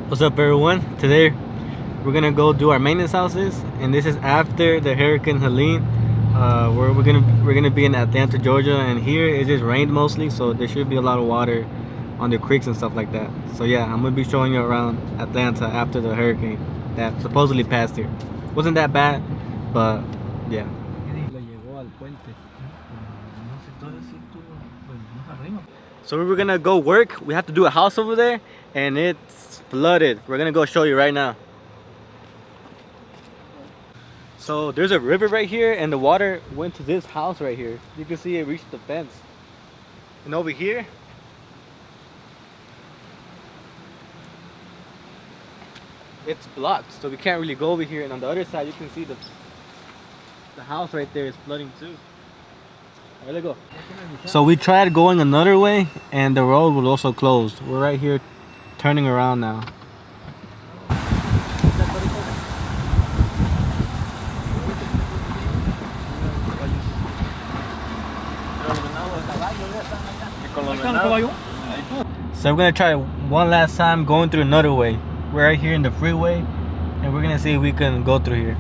What's up, everyone? Today we're gonna go do our maintenance houses, and this is after the Hurricane Helene. We're gonna be in Atlanta, Georgia, and here it just rained mostly, so there should be a lot of water on the creeks and stuff like that. So yeah, I'm gonna be showing you around Atlanta after the hurricane that supposedly passed here. Wasn't that bad, but yeah. So we were gonna go work. We have to do a house over there, and it's flooded. We're gonna go show you right now. So there's a river right here, and the water went to this house right here. You can see it reached the fence. And over here, it's blocked, so we can't really go over here. And on the other side, you can see the house right there is flooding too. Alright, let's go. So we tried going another way, and the road was also closed. We're right here, turning around now. So we're gonna try one last time going through another way. We're right here in the freeway, and we're gonna see if we can go through here.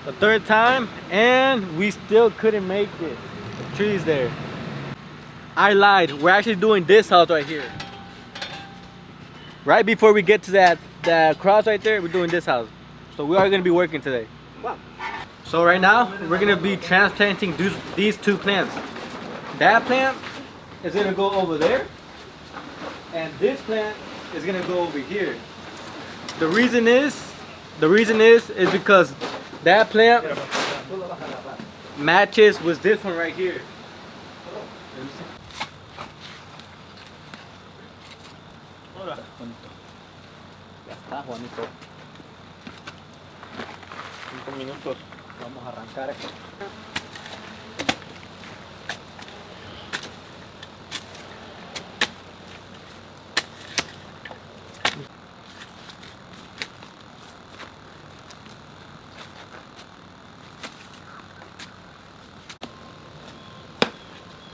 The third time, and we still couldn't make it. The tree's there. I lied. We're actually doing this house right here. Right before we get to that cross right there, we're doing this house. So we are gonna be working today. Wow. So right now, we're gonna be transplanting these two plants. That plant is gonna go over there, and this plant is gonna go over here. The reason is because that plant matches with this one right here. Ya está, Juanito. 5 minutos. Vamos a arrancar esto.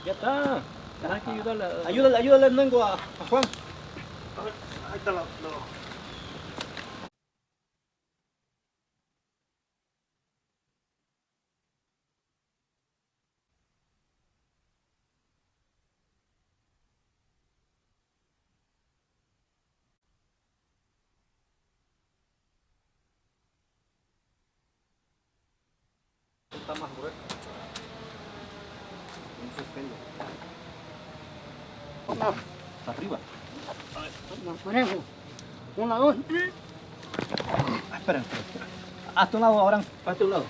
Ya está. Hay que ayudarle. Ayúdale, Nengo, a Juan. A ver, ahí está la. Está más grueso. No, arriba. Nos ponemos. Una, dos, tres. Espera. Hazte un lado ahora. Hazte un lado.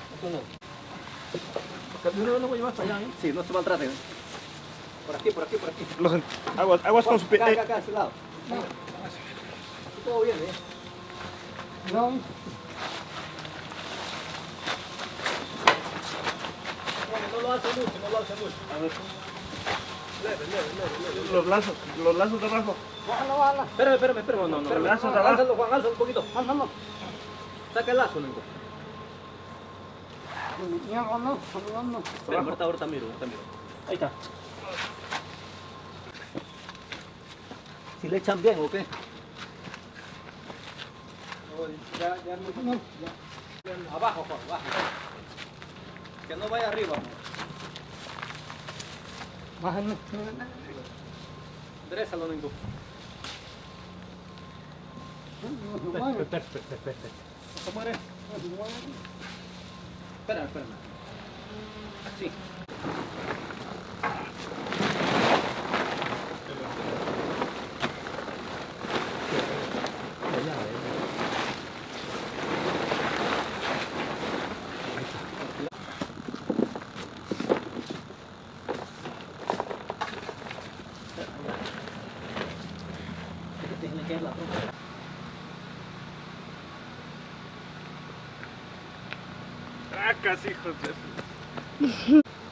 ¿No lo voy a llevar para allá? Sí, no se maltrate. Por aquí. Aguas con su pie. Acá, a este lado. Todo bien, No. No lo hace mucho. A ver. Leve. Los lazos de abajo. Bájala. Espérame. No. Los lazos de abajo. Álzalo, Juan, álzalo un poquito. No. Saca el lazo, Nengo. No. Espera, ahorita miro. Ahí está. Si le echan bien, ¿o qué? Ya. Abajo, Juan, abajo. Que no vaya arriba, Juan. Enderezalo, Nengo. Perfecto. ¿Cómo eres? Espera. Así.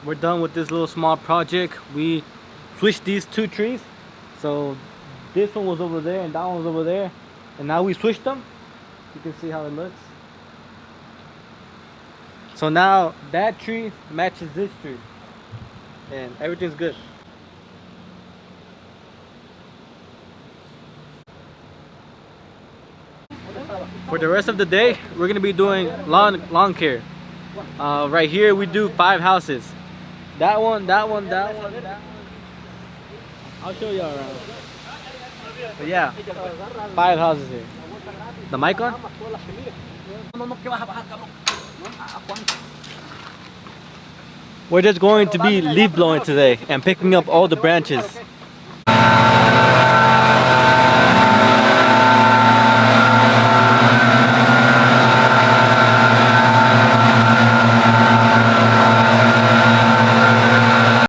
We're done with this little small project. We switched these two trees. So this one was over there and that one was over there. And now we switched them. You can see how it looks. So now that tree matches this tree, and everything's good. For the rest of the day, we're gonna be doing lawn care. Right here, we do 5 houses. That one, that one, that one, that one. I'll show y'all around. But yeah, 5 houses here. The mic on? We're just going to be leaf blowing today and picking up all the branches.